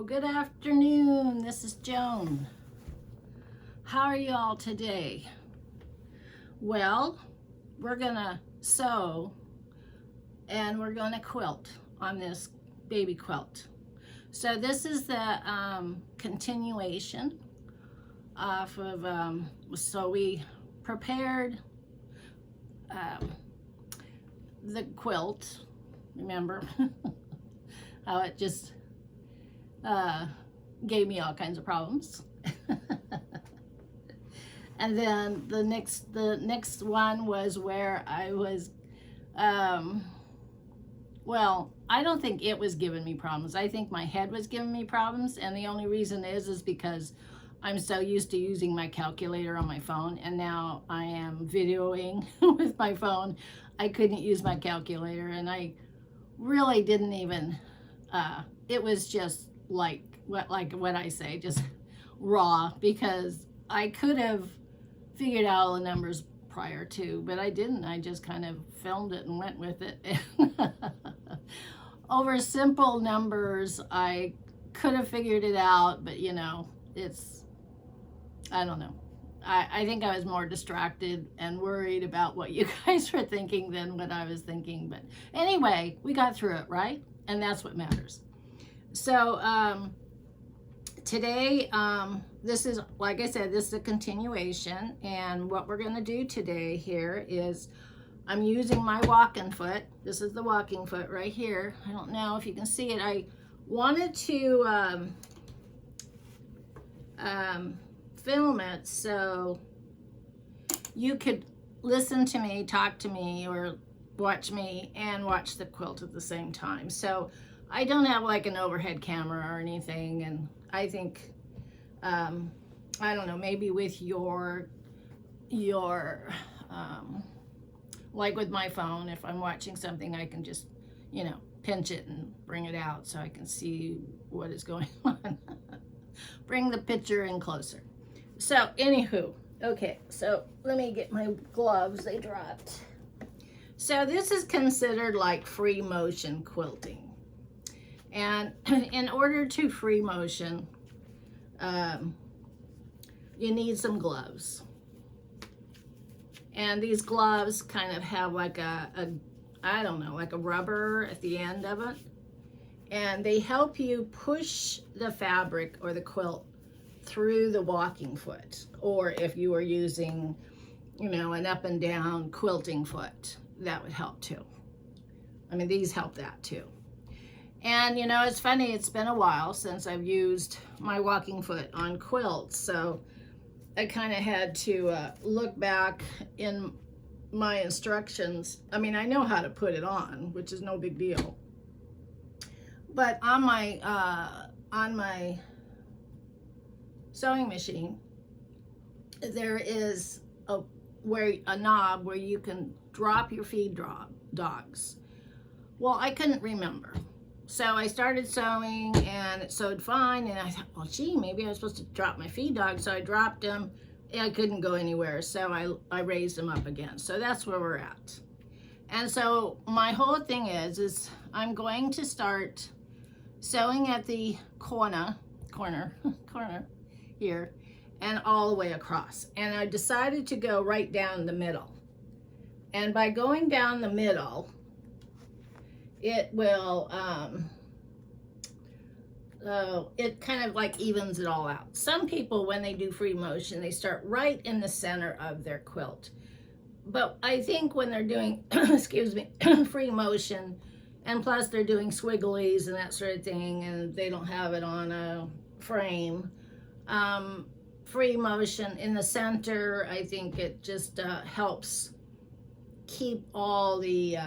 good afternoon. This is Joan. How are you all today? Well, we're gonna sew and we're gonna quilt on this baby quilt. So this is the continuation off of, so we prepared the quilt, remember how it just gave me all kinds of problems. And then the next one was where I was, well, I don't think it was giving me problems. I think my head was giving me problems, and the only reason is because I'm so used to using my calculator on my phone, and now I am videoing with my phone. I couldn't use my calculator, and I really didn't even, it was just like what I say, just raw, because I could have figured out all the numbers prior to, but I didn't. I just kind of filmed it and went with it. Over simple numbers, I could have figured it out, but you know, I don't know. I think I was more distracted and worried about what you guys were thinking than what I was thinking. But anyway, we got through it, right? And that's what matters. So today, this is, like I said, this is a continuation. And what we're going to do today here is I'm using my walking foot. This is the walking foot right here. I don't know if you can see it. I wanted to film it so you could listen to me, talk to me, or watch me and watch the quilt at the same time. So I don't have like an overhead camera or anything, and I think I don't know, maybe with your like with my phone, if I'm watching something, I can just, you know, pinch it and bring it out so I can see what is going on. Bring the picture in closer. So anywho, okay, so let me get my gloves, they dropped. So this is considered like free motion quilting. And in order to free motion, you need some gloves. And these gloves kind of have like I don't know, like a rubber at the end of it. And they help you push the fabric or the quilt through the walking foot, or if you were using, you know, an up and down quilting foot, that would help too. I mean, these help that too. And you know, it's funny, it's been a while since I've used my walking foot on quilts, so I kind of had to look back in my instructions. I mean, I know how to put it on, which is no big deal, but on my sewing machine, there is a knob where you can drop your feed dogs. Well, I couldn't remember. So I started sewing and it sewed fine, and I thought, well, gee, maybe I was supposed to drop my feed dogs. So I dropped them and I couldn't go anywhere. So I raised them up again. So that's where we're at. And so my whole thing is I'm going to start sewing at the corner here and all the way across. And I decided to go right down the middle. And by going down the middle, it will, it kind of like evens it all out. Some people, when they do free motion, they start right in the center of their quilt. But I think when they're doing, excuse me, free motion, and plus they're doing swigglies and that sort of thing, and they don't have it on a frame, free motion in the center, I think it just helps keep all the,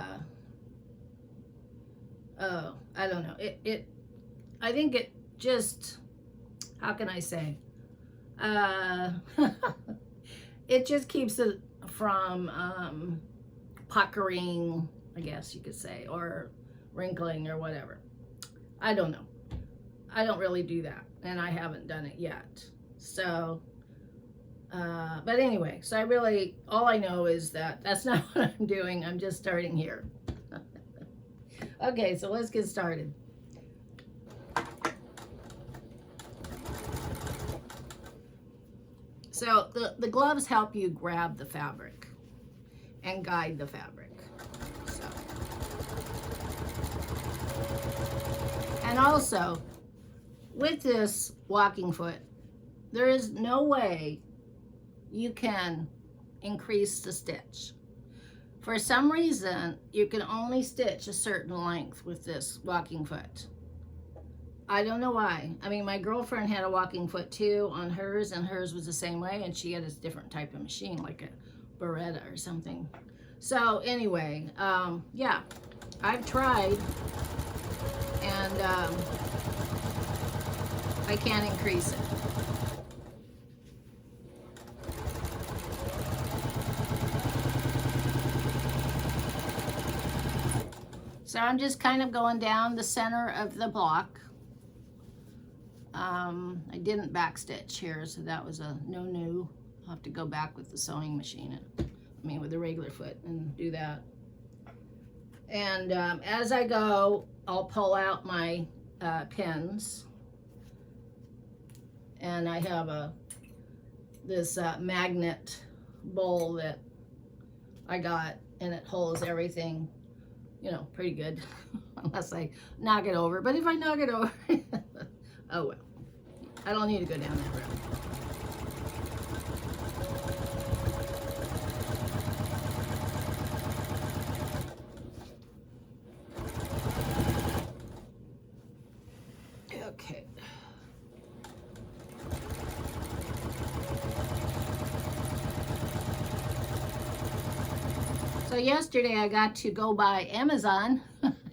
I don't know, I think it just, how can I say, it just keeps it from puckering, I guess you could say, or wrinkling or whatever. I don't know. I don't really do that, and I haven't done it yet. So, but anyway, so all I know is that that's not what I'm doing. I'm just starting here. Okay, so let's get started. So the gloves help you grab the fabric and guide the fabric. So. And also, with this walking foot, there is no way you can increase the stitch. For some reason, you can only stitch a certain length with this walking foot. I don't know why. I mean, my girlfriend had a walking foot too on hers, and hers was the same way, and she had a different type of machine, like a Beretta or something. So anyway, yeah, I've tried, and I can't increase it. So I'm just kind of going down the center of the block. I didn't backstitch here, so that was a no-no. I'll have to go back with the sewing machine, with the regular foot, and do that. And as I go, I'll pull out my pins. And I have this magnet bowl that I got, and it holds everything, pretty good, unless I knock it over. But if I knock it over, oh well, I don't need to go down that road. Okay. So yesterday I got to go by Amazon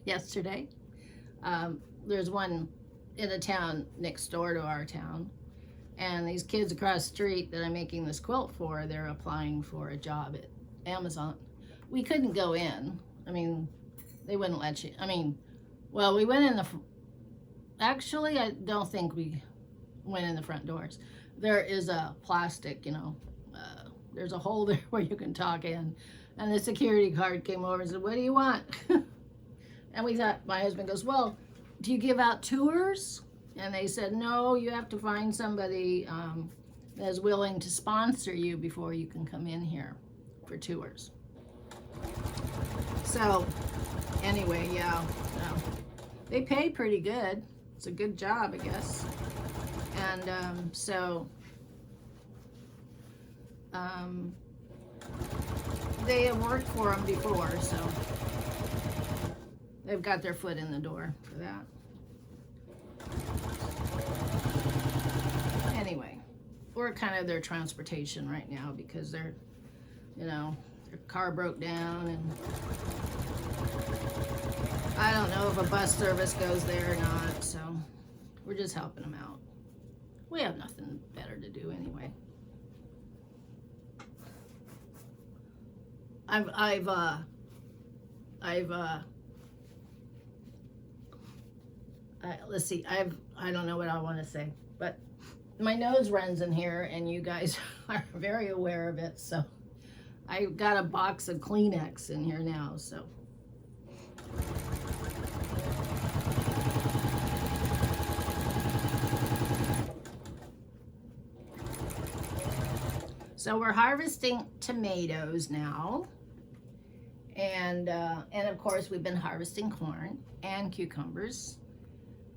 yesterday. There's one in a town next door to our town, and these kids across the street that I'm making this quilt for, they're applying for a job at Amazon. We couldn't go in. They wouldn't let you. Well, we went in actually, I don't think we went in the front doors. There is a plastic, there's a hole there where you can talk in. And the security guard came over and said, "What do you want?" And we thought, my husband goes, "Well, do you give out tours?" And they said, "No, you have to find somebody that's willing to sponsor you before you can come in here for tours." So anyway, yeah, they pay pretty good. It's a good job, I guess. And they have worked for them before, so they've got their foot in the door for that. Anyway, we're kind of their transportation right now because their car broke down, and I don't know if a bus service goes there or not, so we're just helping them out. We have nothing better to do anyway. Let's see, I don't know what I want to say, but my nose runs in here, and you guys are very aware of it, so I've got a box of Kleenex in here now, so. So we're harvesting tomatoes now. And of course we've been harvesting corn and cucumbers,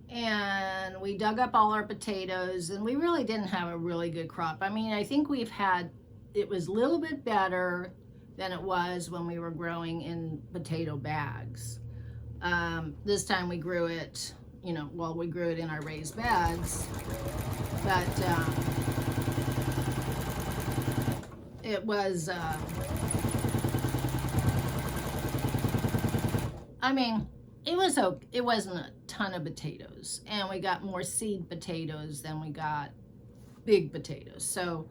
and we dug up all our potatoes, and we really didn't have a really good crop. I think it was a little bit better than it was when we were growing in potato bags. This time we grew it, we grew it in our raised beds, but it was it wasn't a ton of potatoes, and we got more seed potatoes than we got big potatoes. So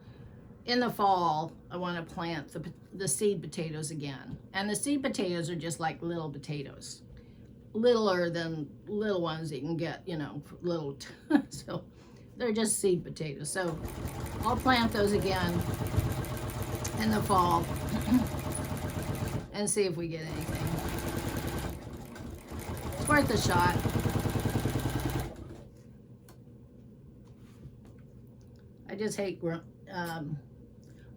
in the fall, I want to plant the seed potatoes again. And the seed potatoes are just like little potatoes, littler than little ones that you can get, little. So they're just seed potatoes. So I'll plant those again in the fall and see if we get anything. It's worth a shot. I just hate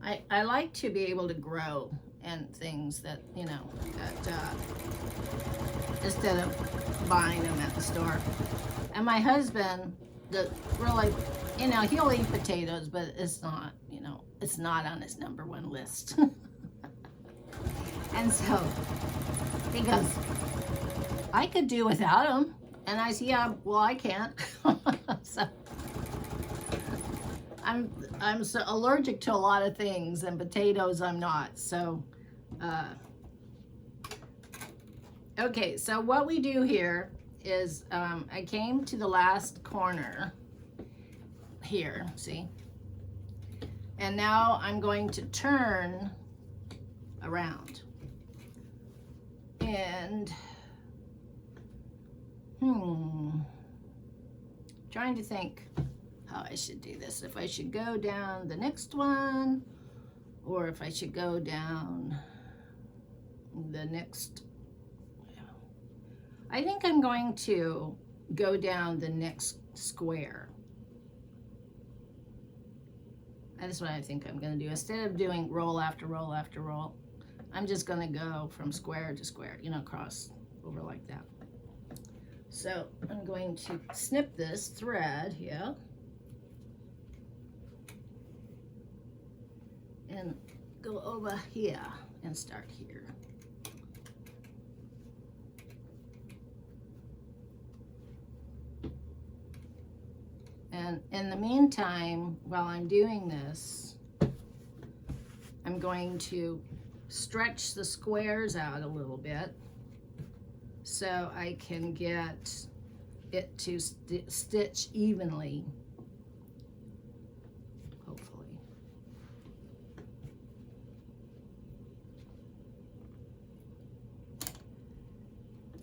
I like to be able to grow and things that, you know, that instead of buying them at the store. And my husband, the really, you know, he'll eat potatoes, but it's not, you know, it's not on his #1 list. And so he goes, I could do without them. And I said, yeah, well, I can't. So I'm so allergic to a lot of things, and potatoes I'm not. So, okay, so what we do here is I came to the last corner here, see? And now I'm going to turn around. And, trying to think how I should do this. If I should go down the next one, or if I should go down the next. I think I'm going to go down the next square. That's what I think I'm going to do. Instead of doing roll after roll after roll, I'm just going to go from square to square, you know, cross over like that. So I'm going to snip this thread here and go over here and start here. And in the meantime, while I'm doing this, I'm going to stretch the squares out a little bit so I can get it to stitch evenly, hopefully.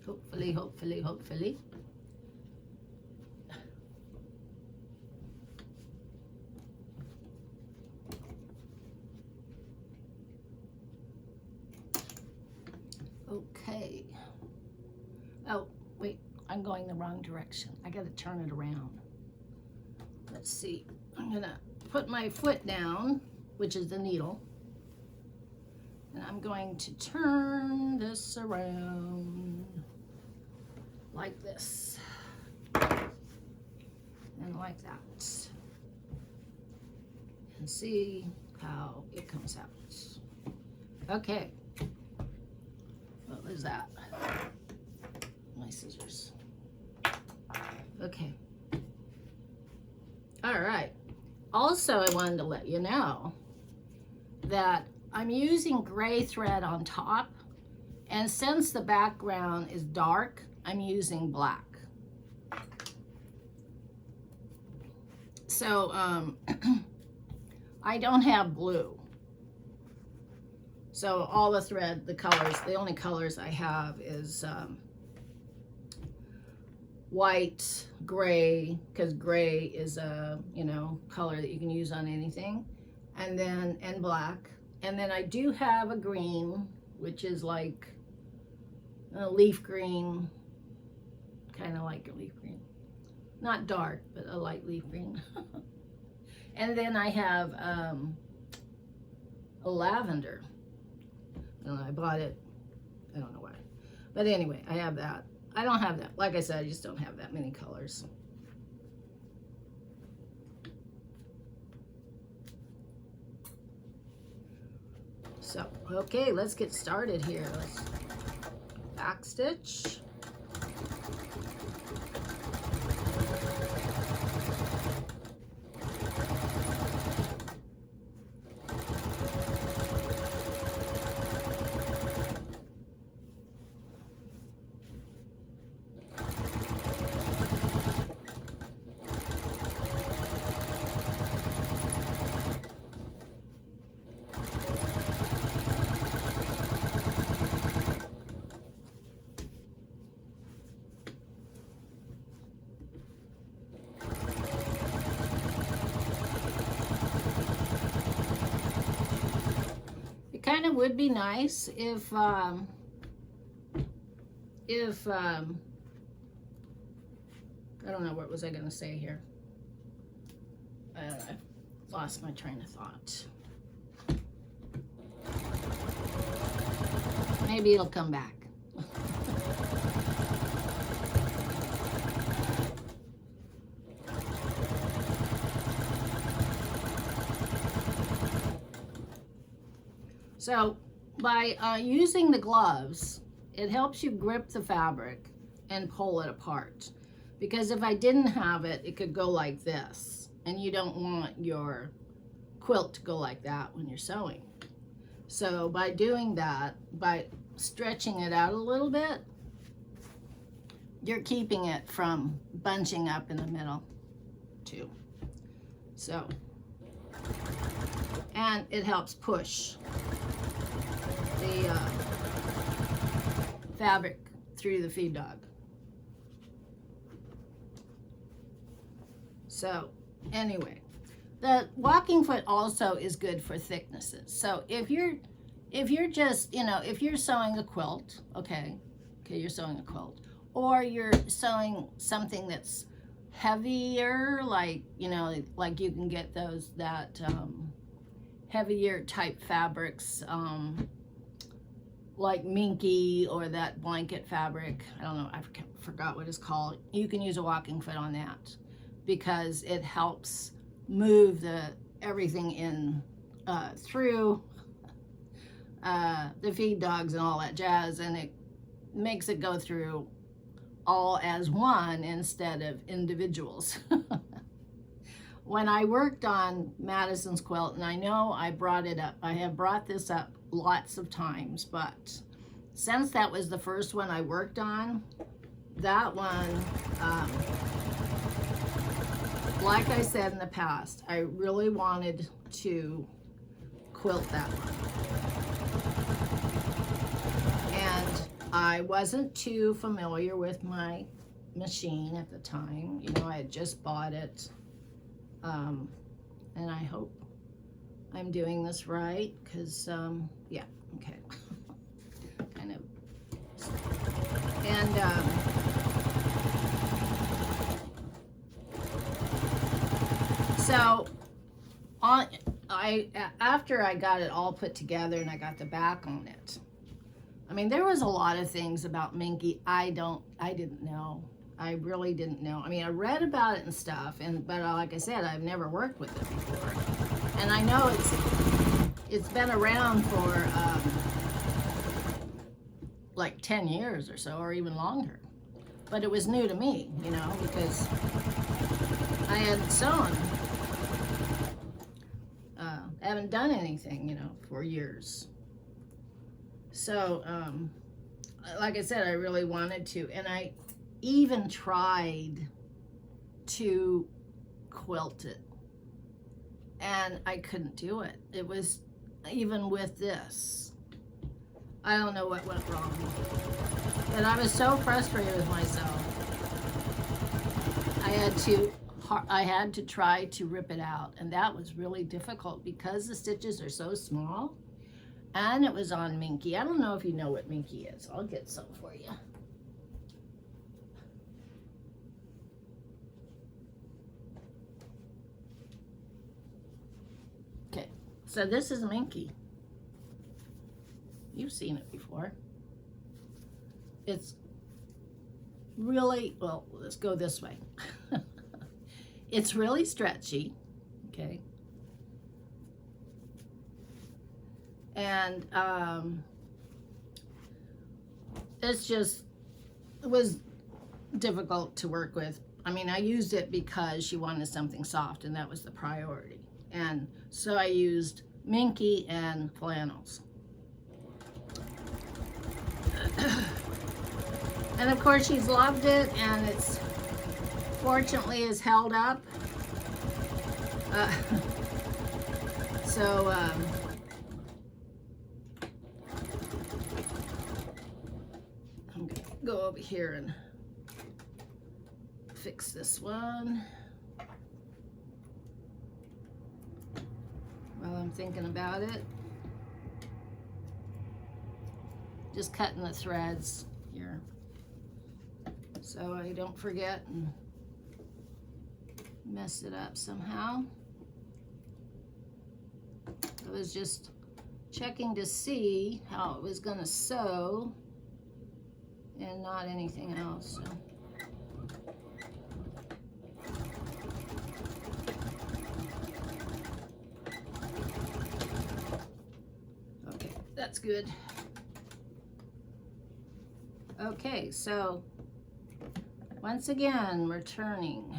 Hopefully, hopefully, hopefully. Okay. Oh, wait, I'm going the wrong direction. I gotta turn it around. Let's see. I'm gonna put my foot down, which is the needle, and I'm going to turn this around like this and like that, and see how it comes out. Okay. What was that? My scissors. Okay. All right. Also, I wanted to let you know that I'm using gray thread on top, and since the background is dark, I'm using black. So I don't have blue. So all the thread, the colors, the only colors I have is white, gray, because gray is a, you know, color that you can use on anything, and black. And then I do have a green, which is like a leaf green, kind of like a leaf green. Not dark, but a light leaf green. And then I have a lavender. And I bought it, I don't know why. But anyway, I have that. I don't have that. Like I said, I just don't have that many colors. So, okay, let's get started here. Let's back stitch. Kind of would be nice if I don't know, what was I gonna say here? I lost my train of thought. Maybe it'll come back. So by using the gloves, it helps you grip the fabric and pull it apart. Because if I didn't have it, it could go like this. And you don't want your quilt to go like that when you're sewing. So by doing that, by stretching it out a little bit, you're keeping it from bunching up in the middle too. So, and it helps push the fabric through the feed dog. So anyway, the walking foot also is good for thicknesses. So if you're just, if you're sewing a quilt, okay, you're sewing a quilt, or you're sewing something that's heavier, like, like you can get those, that heavier type fabrics, like minky or that blanket fabric. I don't know, I forgot what it's called. You can use a walking foot on that because it helps move everything in through the feed dogs and all that jazz, and it makes it go through all as one instead of individuals. When I worked on Madison's quilt, and I know I brought it up, I have brought this up lots of times, but since that was the first one I worked on, that one, like I said in the past, I really wanted to quilt that one. And I wasn't too familiar with my machine at the time. I had just bought it. And I hope I'm doing this right, because, yeah, okay. Kind of. And, so after I got it all put together and I got the back on it, I mean, there was a lot of things about Minky I didn't know. I really didn't know. I mean, I read about it and stuff, but like I said, I've never worked with it before. And I know it's been around for like 10 years or so, or even longer. But it was new to me, because I hadn't sewn. I haven't done anything, for years. So, like I said, I really wanted to, and I even tried to quilt it, and I couldn't do it. It was, even with this, I don't know what went wrong, but I was so frustrated with myself. I had to try to rip it out, and that was really difficult because the stitches are so small, and it was on Minky. I don't know if you know what Minky is. I'll get some for you. Okay, so this is Minky. You've seen it before. It's really, well, let's go this way. It's really stretchy, okay? And it was difficult to work with. I mean, I used it because she wanted something soft, and that was the priority. And so I used Minky and flannels. And of course she's loved it, and it's fortunately is held up. So I'm gonna go over here and fix this one while I'm thinking about it. Just cutting the threads here so I don't forget and mess it up somehow. It was just checking to see how it was gonna sew and not anything else. So. Okay, that's good. Okay, so once again, we're turning.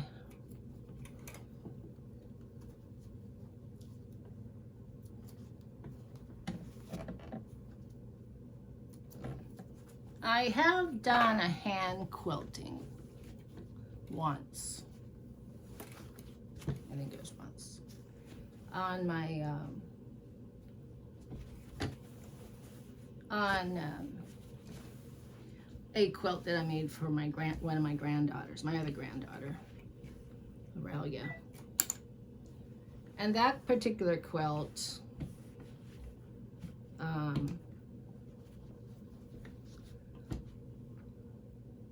I have done a hand quilting once. I think it was once on my a quilt that I made for my one of my granddaughters, my other granddaughter, Aurelia. And that particular quilt,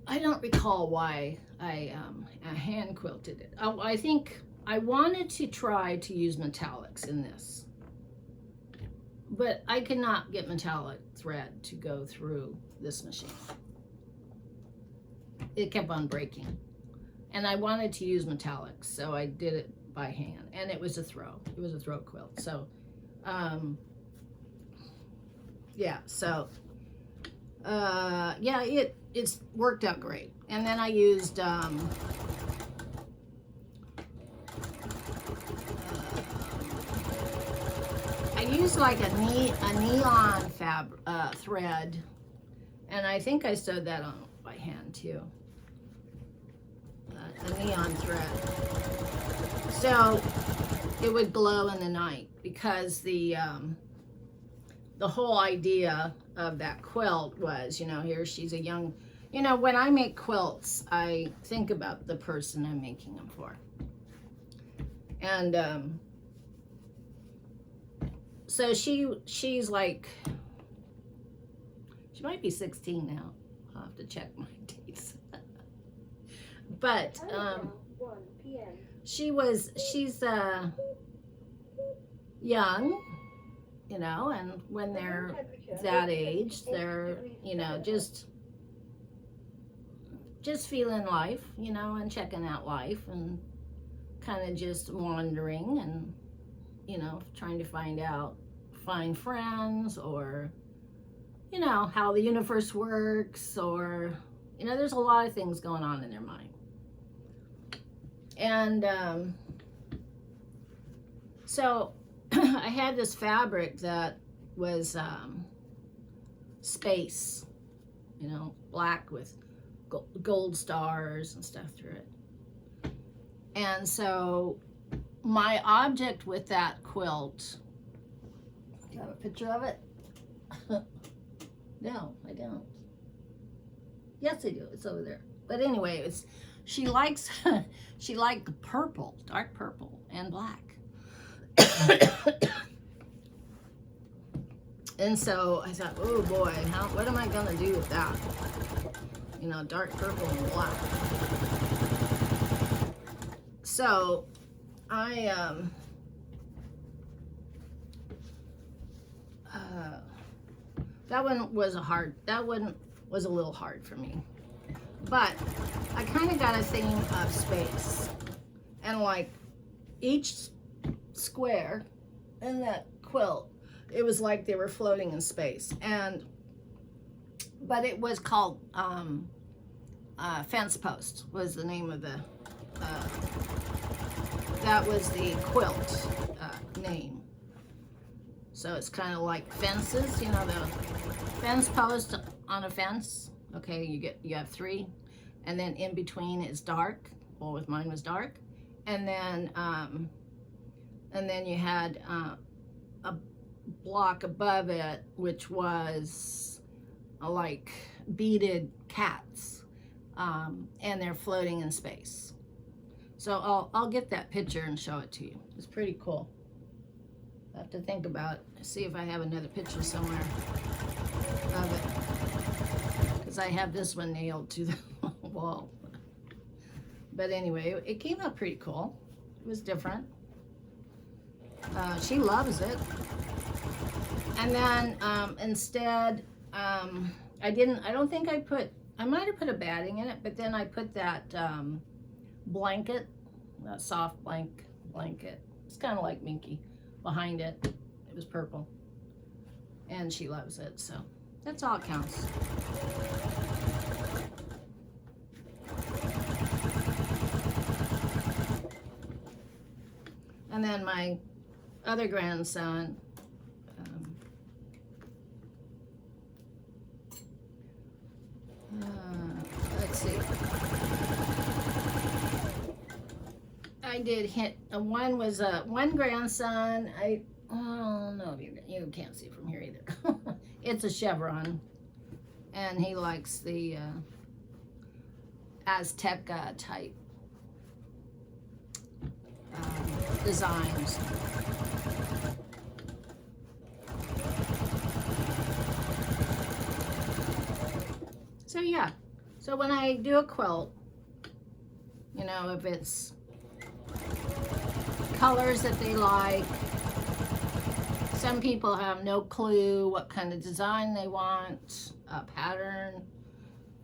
I don't recall why I hand quilted it. I think I wanted to try to use metallics in this, but I could not get metallic thread to go through this machine. It kept on breaking, and I wanted to use metallics, so I did it by hand, and it was a throw. It was a throw quilt. So, yeah. So, yeah, it's worked out great. And then I used I used like a neon thread, and I think I sewed that on by hand too. A neon thread, so it would glow in the night, because the whole idea of that quilt was, you know, here she's a young, you know, when I make quilts, I think about the person I'm making them for. And so she's like, she might be 16 now. I'll have to check my dates. But 1 p.m. she's young, you know, and when they're that age, they're, you know, just feeling life, you know, and checking out life, and kind of just wandering, and, you know, trying to find friends, or, you know, how the universe works, or, you know, there's a lot of things going on in their mind. And so I had this fabric that was space, you know, black with gold stars and stuff through it. And so my object with that quilt, do you have a picture of it? No, I don't. Yes, I do. It's over there. But anyway, she liked purple, dark purple and black. And so I thought, oh boy, what am I gonna do with that? You know, dark purple and black. So that one was a little hard for me. But I kind of got a theme of space, and like each square in that quilt, it was like they were floating in space. But it was called fence post was the name of the that was the quilt name. So it's kind of like fences, you know, the fence post on a fence. Okay, you have 3, and then in between is dark. Well, with mine was dark, and then you had a block above it, which was like beaded cats, and they're floating in space. So I'll get that picture and show it to you. It's pretty cool. I have to think about it, see if I have another picture somewhere of it, because I have this one nailed to the wall. But anyway, it came out pretty cool. It was different. She loves it. And then instead, I don't think I might have put a batting in it, but then I put that blanket, that soft blanket. It's kind of like Minky behind it. It was purple. And she loves it, so that's all it counts. And then my other grandson, let's see. I did hit, one was one grandson, oh no, you can't see it from here either. It's a chevron, and he likes the Aztec type designs. So yeah, so when I do a quilt, you know, if it's colors that they like, some people have no clue what kind of design they want, a pattern,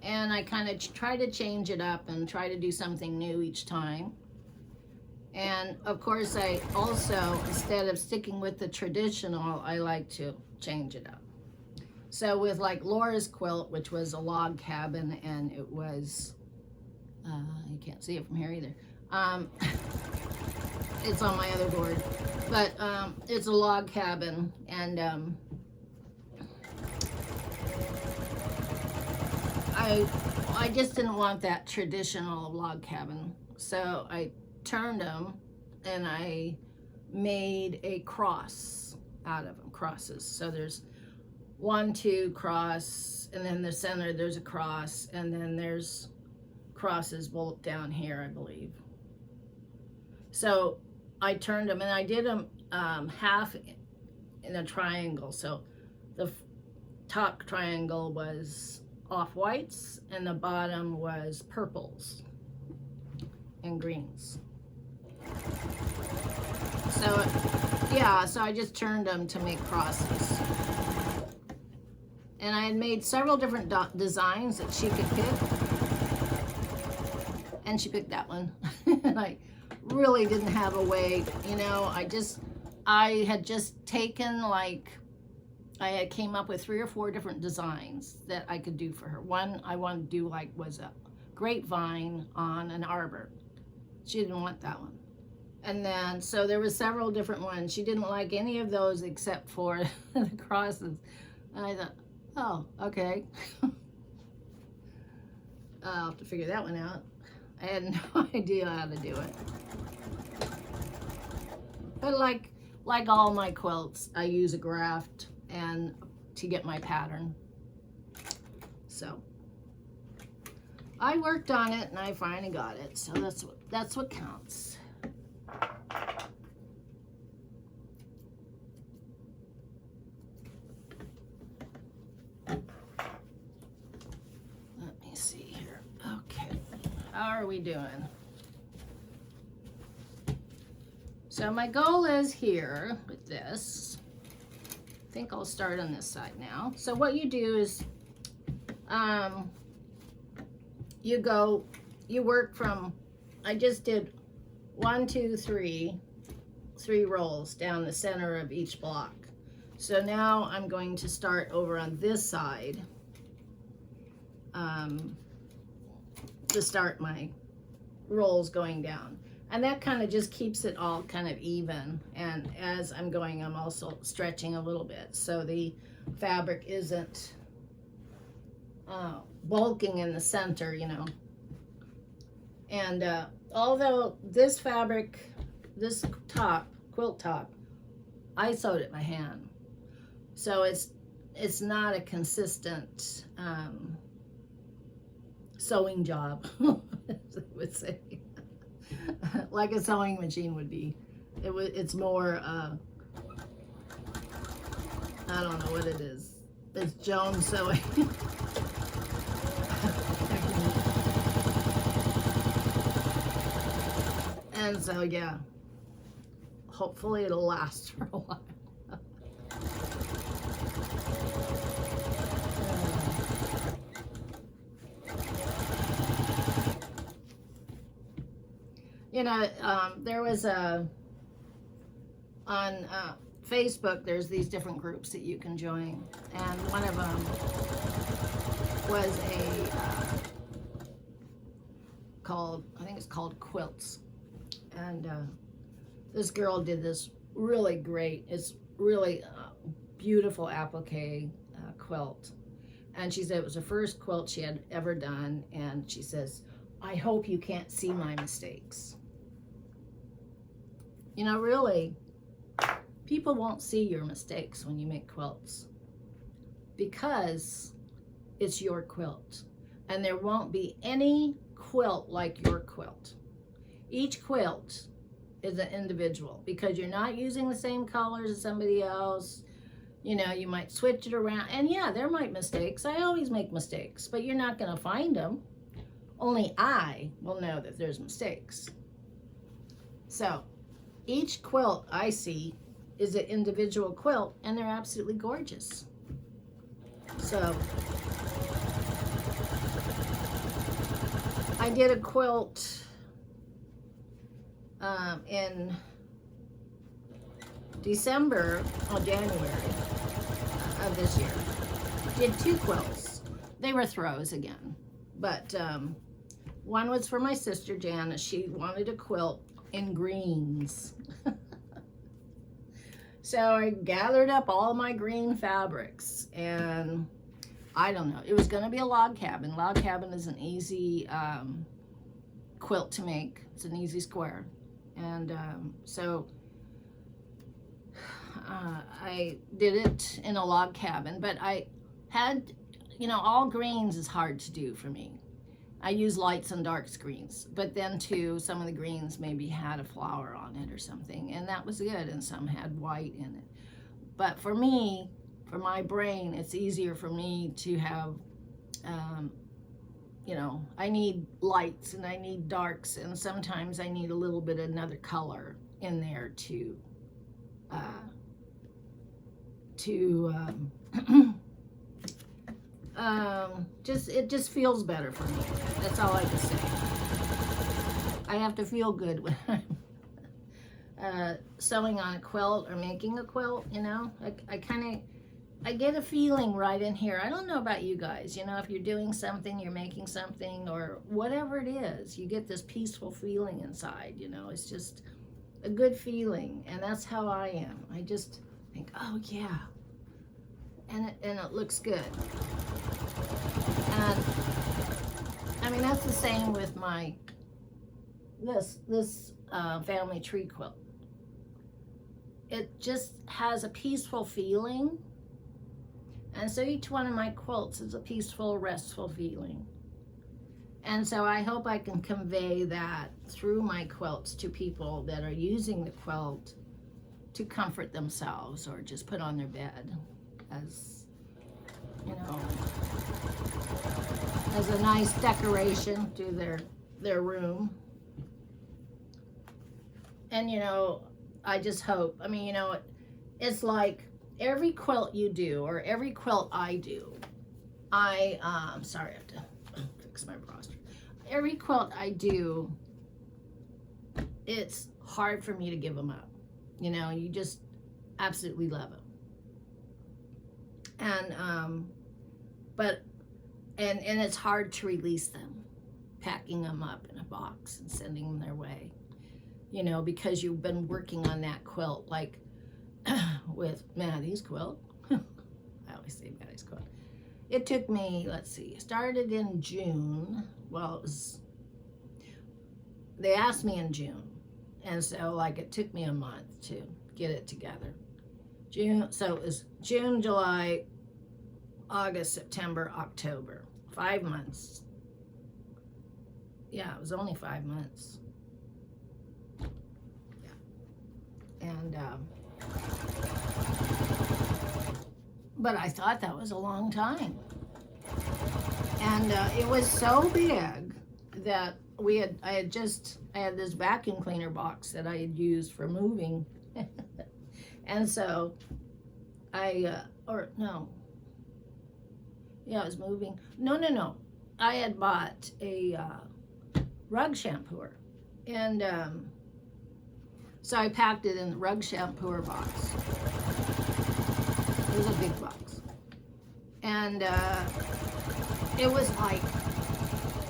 and I kind of try to change it up and try to do something new each time. And of course, I also, instead of sticking with the traditional, I like to change it up. So with like Laura's quilt, which was a log cabin, and it was, you can't see it from here either. It's on my other board, but it's a log cabin, and I just didn't want that traditional log cabin, so I turned them and I made a cross out of them, crosses. So there's 1, 2 cross, and then the center there's a cross, and then there's crosses both down here, I believe. So I turned them, and I did them half in a triangle. So the top triangle was off-whites, and the bottom was purples and greens. So yeah, so I just turned them to make crosses. And I had made several different designs that she could pick. And she picked that one. And I really didn't have a way, you know, I had just taken, like, I had came up with 3 or 4 different designs that I could do for her. One I wanted to do, like, was a grapevine on an arbor. She didn't want that one. And then, so there were several different ones. She didn't like any of those except for the crosses. And I thought, oh, okay. I'll have to figure that one out. I had no idea how to do it. But like all my quilts, I use a graft and to get my pattern. So I worked on it and I finally got it. So that's what counts. Let me see here. Okay. How are we doing? So my goal is here with this. I think I'll start on this side now. So what you do is you work from, I just did 1, 2, 3 rolls down the center of each block. So now I'm going to start over on this side to start my rolls going down. And that kind of just keeps it all kind of even. And as I'm going, I'm also stretching a little bit so the fabric isn't bulking in the center, you know. And although this fabric, this top, quilt top, I sewed it by hand. So it's not a consistent sewing job, as I would say. Like a sewing machine would be. It's more, I don't know what it is. It's Joan sewing. And so, yeah, hopefully it'll last for a while. There was on Facebook, there's these different groups that you can join, and one of them was I think it's called Quilts, and this girl did this really great, it's really beautiful applique quilt, and she said it was her first quilt she had ever done, and she says, I hope you can't see my mistakes. Really, people won't see your mistakes when you make quilts because it's your quilt, and there won't be any quilt like your quilt. Each quilt is an individual because you're not using the same colors as somebody else. You might switch it around, and yeah, there might mistakes. I always make mistakes, but you're not going to find them. Only I will know that there's mistakes. So each quilt I see is an individual quilt, and they're absolutely gorgeous. So I did a quilt in January of this year. Did 2 quilts. They were throws again, but one was for my sister Janice. She wanted a quilt in greens. So I gathered up all my green fabrics, and I don't know, it was going to be a log cabin. Log cabin is an easy quilt to make. It's an easy square, and so I did it in a log cabin, but I had, all greens is hard to do for me. I use lights and darks greens, but then too, some of the greens maybe had a flower on it or something, and that was good, and some had white in it. But for me, for my brain, it's easier for me to have, I need lights and I need darks, and sometimes I need a little bit of another color in there it just feels better for me. That's all I can say. I have to feel good when I'm sewing on a quilt or making a quilt. I get a feeling right in here. I don't know about you guys, if you're doing something, you're making something, or whatever it is, you get this peaceful feeling inside. It's just a good feeling, and that's how I am. I just think, oh yeah, and it looks good. And I mean, that's the same with my this family tree quilt. It just has a peaceful feeling, and so each one of my quilts is a peaceful, restful feeling. And so I hope I can convey that through my quilts to people that are using the quilt to comfort themselves or just put on their bed as as a nice decoration to their room. And I just hope, it's like every quilt you do, or every quilt I do, sorry, I have to fix my posture. Every quilt I do, it's hard for me to give them up. You just absolutely love them. And and it's hard to release them, packing them up in a box and sending them their way, because you've been working on that quilt, like with Maddie's quilt. I always say Maddie's quilt. It took me, let's see, started in June. Well, they asked me in June, and so it took me a month to get it together. So it was June, July, August, September, October. 5 months. Yeah, it was only 5 months. Yeah. And but I thought that was a long time. And it was so big that I had this vacuum cleaner box that I had used for moving. And so it was moving. No. I had bought a rug shampooer, And so I packed it in the rug shampooer box. It was a big box. And it was like,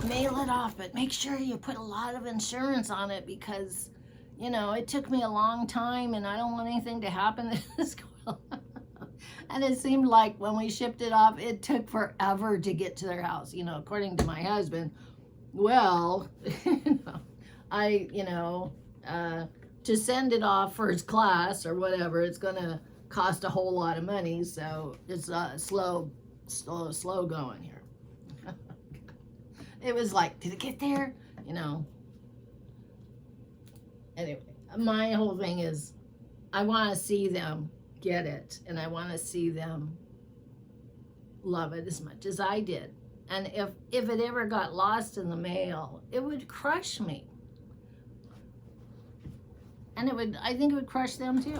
mail it off, but make sure you put a lot of insurance on it because, you know, it took me a long time and I don't want anything to happen to this quilt. And it seemed like when we shipped it off, it took forever to get to their house, you know, according to my husband. Well, to send it off first class or whatever, it's going to cost a whole lot of money. So it's slow going here. It was like, did it get there? You know. Anyway, my whole thing is I want to see them get it, and I want to see them love it as much as I did. And if it ever got lost in the mail, it would crush me. And I think it would crush them too.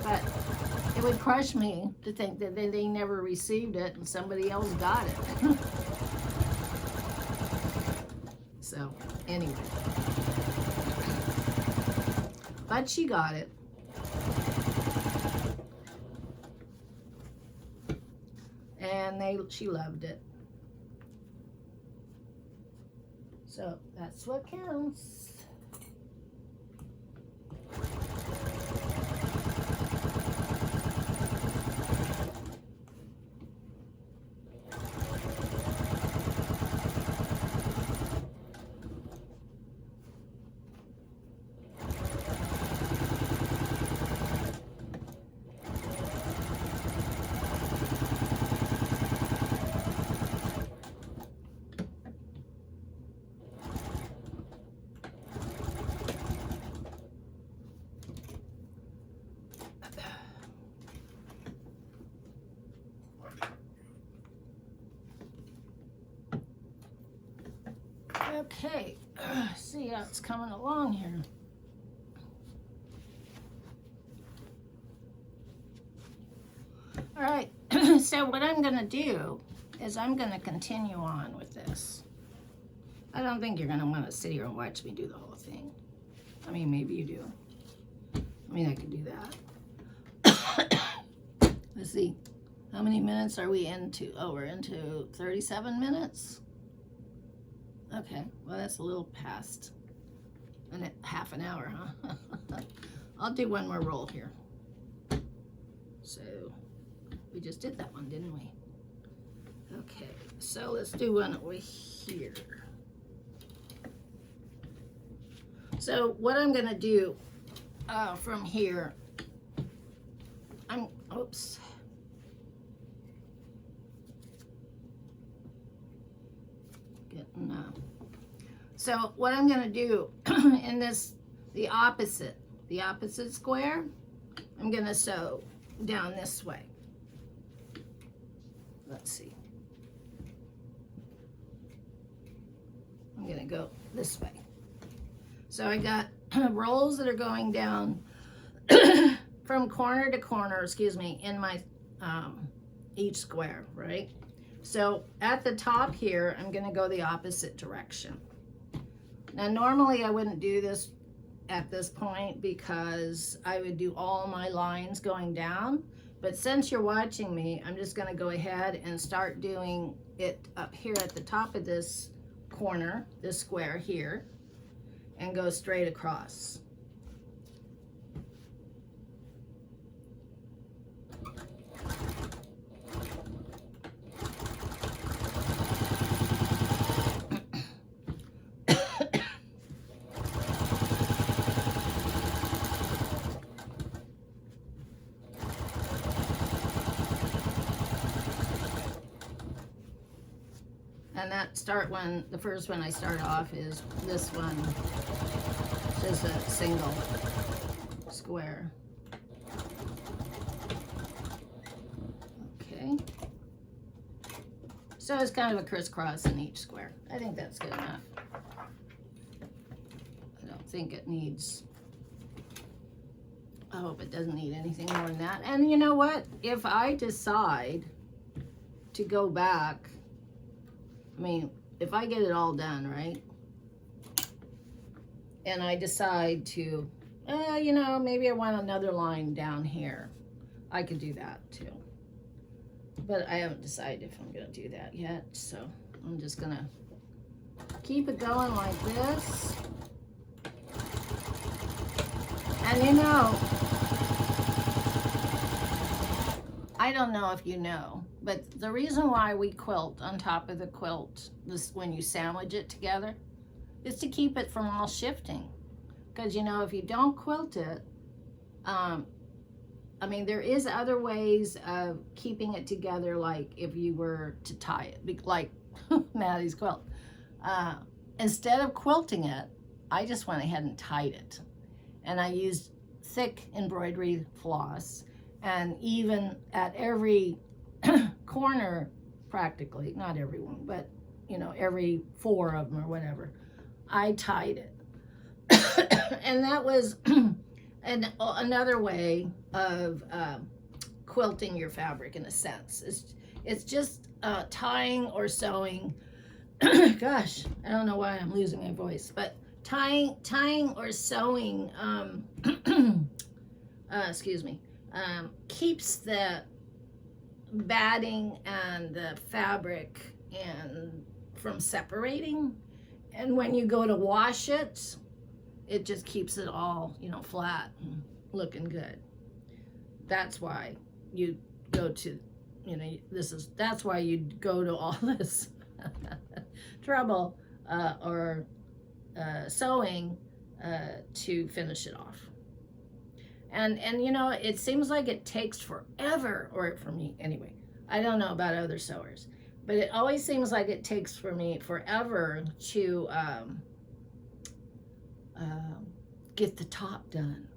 But it would crush me to think that they never received it and somebody else got it. So, anyway. But she got it. And she loved it. So, that's what counts. Okay, see how it's coming along here. All right, so what I'm going to do is I'm going to continue on with this. I don't think you're going to want to sit here and watch me do the whole thing. I mean, maybe you do. I mean, I could do that. Let's see. How many minutes are we into? Oh, we're into 37 minutes. Okay, well, that's a little past half an hour, huh? I'll do one more roll here. So, we just did that one, didn't we? Okay, so let's do one over here. So, what I'm going to do from here, oops. So what I'm going to do in the opposite square, I'm going to sew down this way. Let's see. I'm going to go this way. So I got rolls that are going down from corner to corner, in my each square, right? So at the top here, I'm going to go the opposite direction. Now, normally I wouldn't do this at this point because I would do all my lines going down. But since you're watching me, I'm just going to go ahead and start doing it up here at the top of this corner, this square here, and go straight across. And the first one I start off is this one, just a single square. Okay. So it's kind of a crisscross in each square. I think that's good enough. I don't think it needs, I hope it doesn't need anything more than that. And you know what? If I decide to go back, I mean, if I get it all done, right? and I decide to, you know, maybe I want another line down here, I could do that too. But I haven't decided if I'm gonna do that yet, so I'm just gonna keep it going like this. And you know, I don't know if you know, but the reason why we quilt on top of the quilt, this when you sandwich it together, is to keep it from all shifting. Because you know, if you don't quilt it, I mean, there is other ways of keeping it together, like if you were to tie it, like Maddie's quilt. Instead of quilting it, I just went ahead and tied it. And I used thick embroidery floss, and even at every corner, practically, not every one, but you know, every 4 of them or whatever, I tied it. And that was another way of quilting your fabric, in a sense. It's just tying or sewing. Gosh, I don't know why I'm losing my voice, but tying or sewing, excuse me, keeps the batting and the fabric and from separating. And when you go to wash it, it just keeps it all, you know, flat and looking good. That's why you go to, you know, that's why you go to all this trouble or sewing to finish it off. And you know, it seems like it takes forever, or for me anyway. I don't know about other sewers, but it always seems like it takes for me forever to get the top done.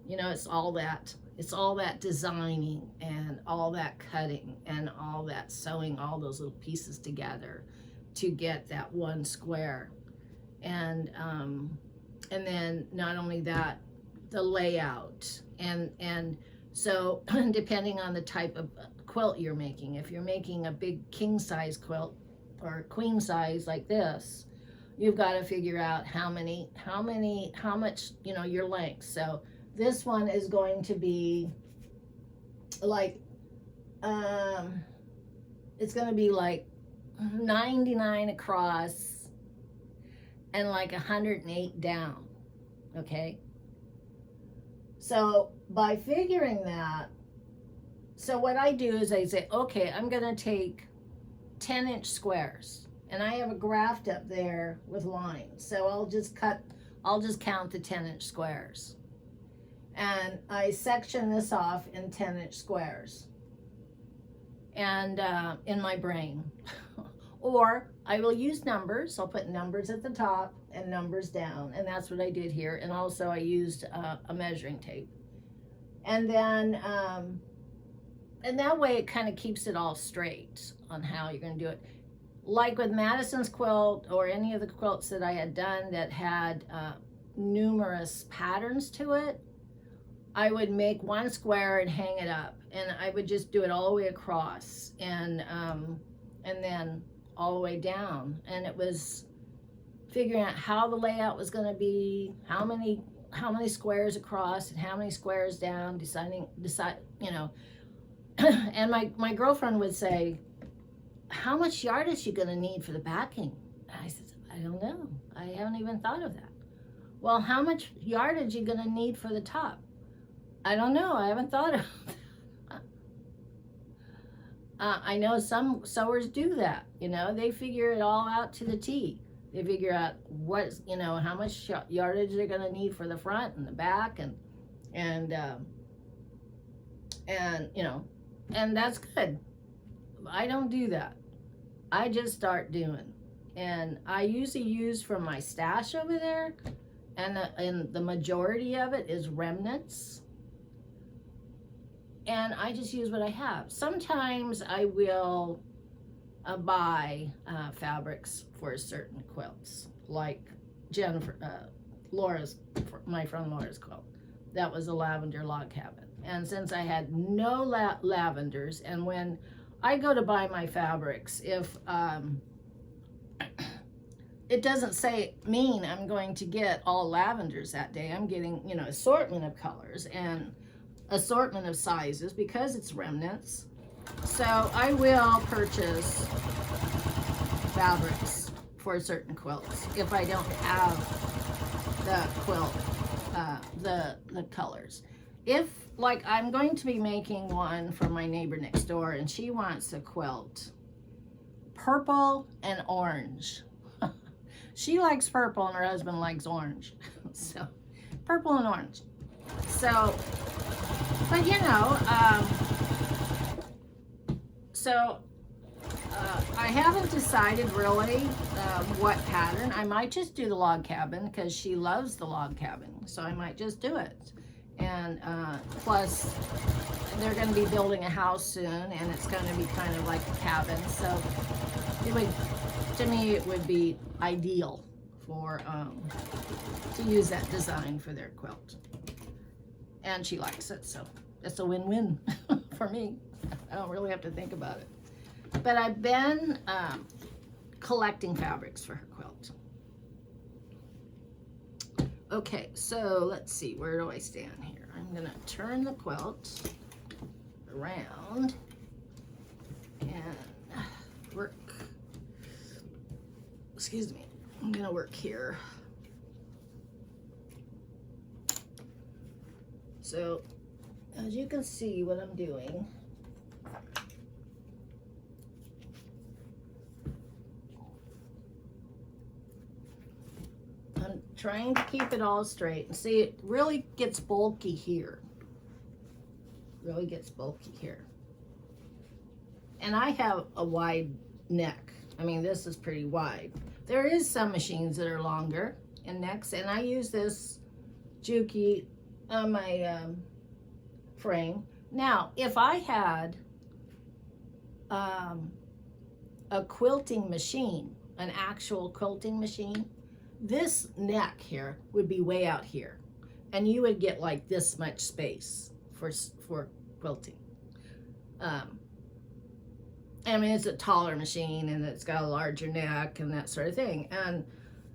You know, it's all that designing and all that cutting and all that sewing all those little pieces together to get that one square. And then not only that, the layout, and so depending on the type of quilt you're making, if you're making a big king size quilt or queen size like this, you've got to figure out how much, you know, your length. So this one is going to be like, it's going to be like 99 across and like 108 down. Okay. So by figuring that, so what I do is I say, okay, I'm going to take 10-inch squares, and I have a graft up there with lines. So I'll just count the 10-inch squares. And I section this off in 10-inch squares. And in my brain. Or I will use numbers. I'll put numbers at the top and numbers down. And that's what I did here. And also I used a measuring tape. And then, and that way it kind of keeps it all straight on how you're going to do it. Like with Madison's quilt or any of the quilts that I had done that had numerous patterns to it, I would make one square and hang it up, and I would just do it all the way across, and then all the way down. And it was figuring out how the layout was going to be, how many squares across and how many squares down, decide, you know. And my girlfriend would say, how much yardage you going to need for the backing? And I said, I don't know. I haven't even thought of that. Well, how much yardage you going to need for the top? I don't know. I haven't thought of that. I know some sewers do that. You know, they figure it all out to the T. They figure out what, you know, how much yardage they're going to need for the front and the back, and you know, and that's good. I don't do that. I just start doing, and I usually use from my stash over there, and the majority of it is remnants. And I just use what I have. Sometimes I will buy fabrics for certain quilts, like my friend Laura's quilt. That was a lavender log cabin. And since I had no lavenders, and when I go to buy my fabrics, if it doesn't mean I'm going to get all lavenders that day. I'm getting, you know, assortment of colors and assortment of sizes because it's remnants. So I will purchase fabrics for certain quilts if I don't have the quilt, the colors. If, like, I'm going to be making one for my neighbor next door and she wants a quilt purple and orange. She likes purple and her husband likes orange. So purple and orange. So, but you know, I haven't decided really what pattern. I might just do the log cabin because she loves the log cabin. So I might just do it. And plus, they're going to be building a house soon, and it's going to be kind of like a cabin. So it would, to me, it would be ideal for to use that design for their quilt. And she likes it, so it's a win-win for me. I don't really have to think about it. But I've been collecting fabrics for her quilt. Okay, so let's see, where do I stand here? I'm gonna turn the quilt around and work, excuse me, I'm gonna work here. So, as you can see what I'm doing, I'm trying to keep it all straight. And see, it really gets bulky here. Really gets bulky here. And I have a wide neck. I mean, this is pretty wide. There is some machines that are longer in necks, and I use this Juki on my frame. Now, if I had a quilting machine, an actual quilting machine, this neck here would be way out here, and you would get like this much space for quilting. I mean, it's a taller machine and it's got a larger neck and that sort of thing, and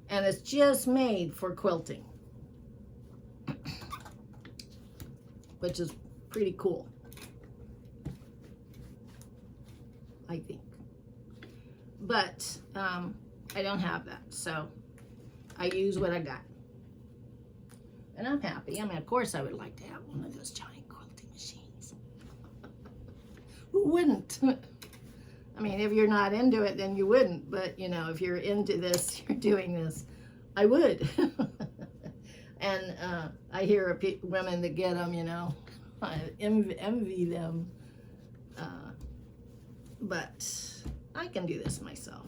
it's just made for quilting, which is pretty cool, I think. But I don't have that, so I use what I got. And I'm happy. I mean, of course I would like to have one of those giant quilting machines. Who wouldn't? I mean, if you're not into it, then you wouldn't. But, you know, if you're into this, you're doing this, I would. And I hear of women that get them, you know. I envy them. But I can do this myself.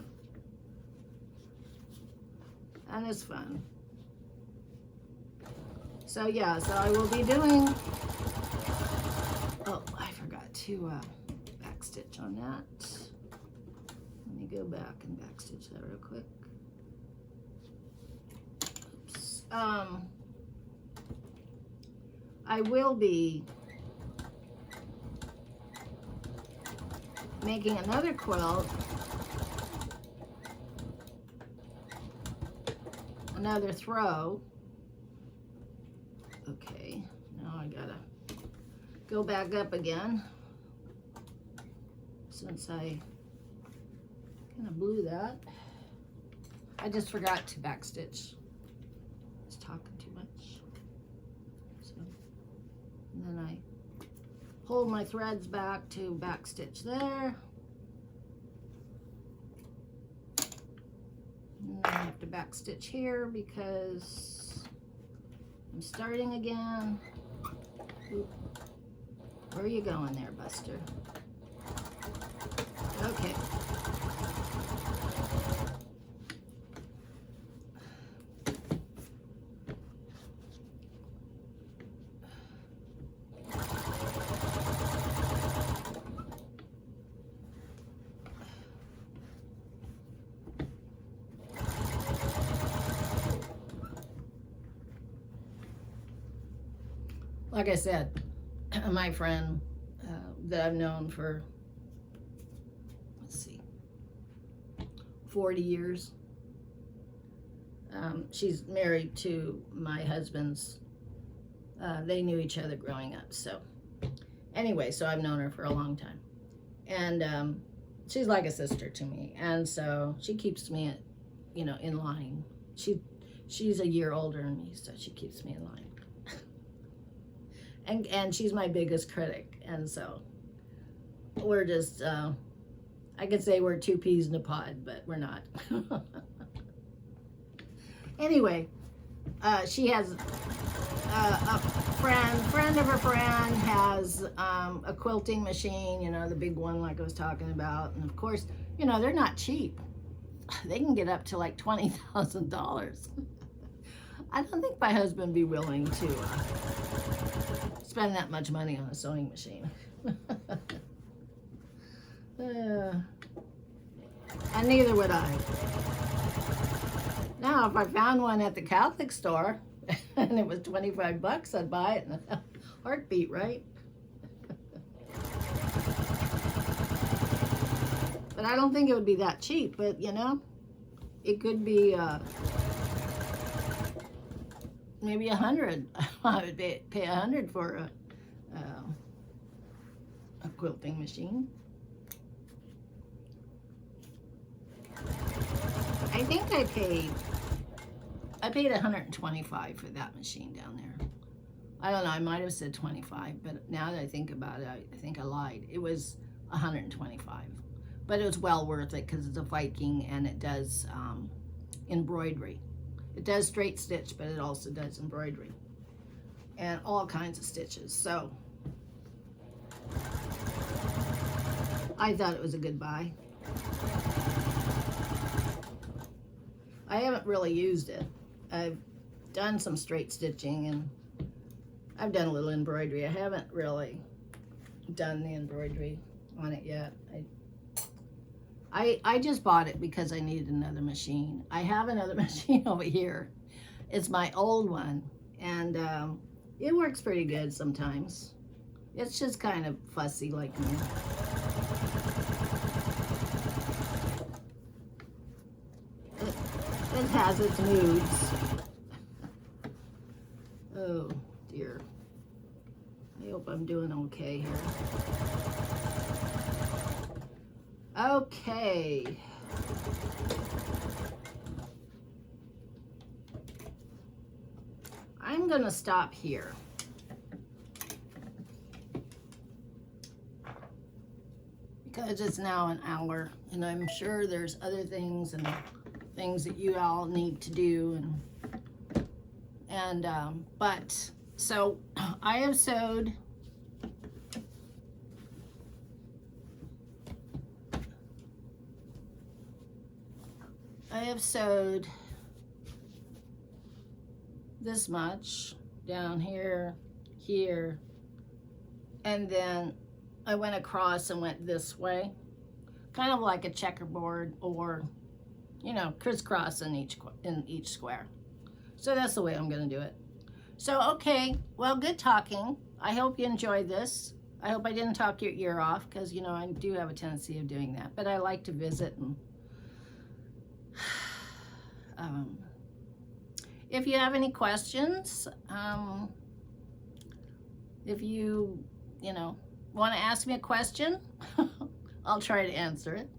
And it's fun. So yeah, so I will be doing, oh, I forgot to backstitch on that. Let me go back and backstitch that real quick. Oops. I will be making another quilt, another throw. Okay, now I gotta go back up again since I kind of blew that. I just forgot to backstitch. I was talking too much. So, and then I pull my threads back to backstitch there. And I have to backstitch here because I'm starting again. Oop. Where are you going there, Buster? Okay. Like I said, my friend that I've known for, let's see, 40 years, She's married to my husband's, they knew each other growing up. So anyway, so I've known her for a long time. And she's like a sister to me. And so she keeps me, you know, in line. She's a year older than me, so she keeps me in line. and she's my biggest critic. And so we're just, I could say we're two peas in a pod, but we're not. Anyway, she has a friend of a friend has a quilting machine, you know, the big one like I was talking about. And of course, you know, they're not cheap. They can get up to like $20,000. I don't think my husband would be willing to spend that much money on a sewing machine. And neither would I. Now, if I found one at the Catholic store and it was $25, I'd buy it in a heartbeat, right? But I don't think it would be that cheap, but you know, it could be maybe 100. I would pay 100 for a quilting machine. I think I paid $125 for that machine down there. I don't know, I might have said 25, but now that I think about it, I think I lied. It was 125, but it was well worth it because it's a Viking and it does embroidery. It does straight stitch, but it also does embroidery and all kinds of stitches. So I thought it was a good buy. I haven't really used it. I've done some straight stitching and I've done a little embroidery. I haven't really done the embroidery on it yet. I just bought it because I needed another machine. I have another machine over here. It's my old one and it works pretty good sometimes. It's just kind of fussy like me. It has its moods. Oh dear. I hope I'm doing okay here. Okay. I'm gonna stop here. Because it's now an hour and I'm sure there's other things and things that you all need to do and but so I have sewed this much down here, and then I went across and went this way, kind of like a checkerboard or, you know, crisscross in each square. So that's the way I'm gonna do it. So, okay, well, good talking. I hope you enjoyed this. I hope I didn't talk your ear off because, you know, I do have a tendency of doing that, but I like to visit and if you have any questions, if you know, want to ask me a question, I'll try to answer it.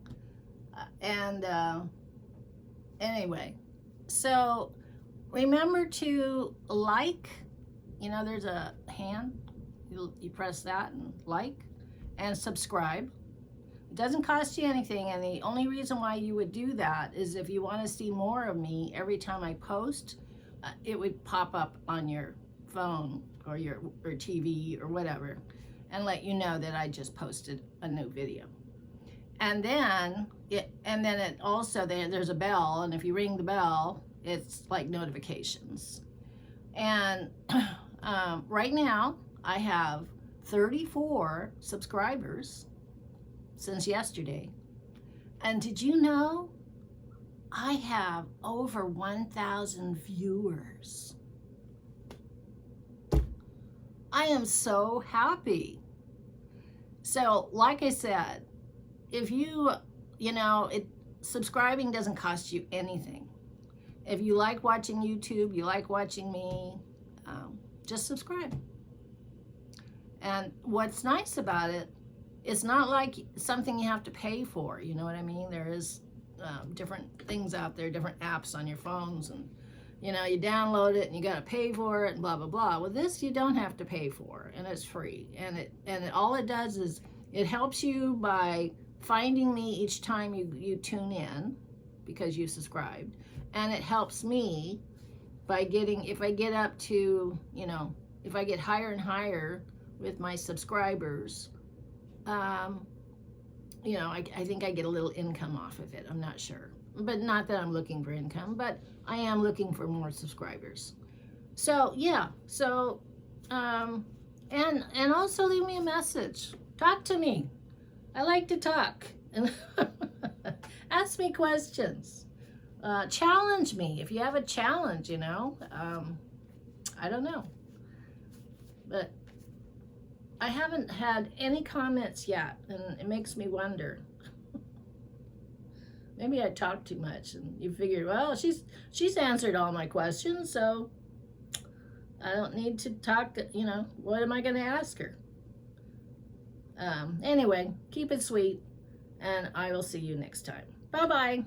Anyway, so remember to like, you know, there's a hand, you press that and like, and subscribe. It doesn't cost you anything, and the only reason why you would do that is if you want to see more of me every time I post, it would pop up on your phone or your TV or whatever and let you know that I just posted a new video. And then it also, there's a bell, and if you ring the bell, it's like notifications. And right now I have 34 subscribers since yesterday. And did you know I have over 1,000 viewers? I am so happy. So like I said, if you know, subscribing doesn't cost you anything. If you like watching YouTube, you like watching me, just subscribe. And what's nice about it, it's not like something you have to pay for. You know what I mean? There is different things out there, different apps on your phones, and you know, you download it and you got to pay for it and blah blah blah. Well, this you don't have to pay for, and it's free. And all it does is it helps you by finding me each time you tune in because you subscribed, and it helps me by getting, if I get up to, you know, if I get higher and higher with my subscribers, you know, I think I get a little income off of it. I'm not sure, but not that I'm looking for income, but I am looking for more subscribers. So yeah, so and also leave me a message. Talk to me. I like to talk and ask me questions. Challenge me if you have a challenge. You know, I don't know, but I haven't had any comments yet, and it makes me wonder. Maybe I talk too much, and you figured, well, she's answered all my questions, so I don't need to talk. You know, what am I going to ask her? Anyway, keep it sweet, and I will see you next time. Bye-bye.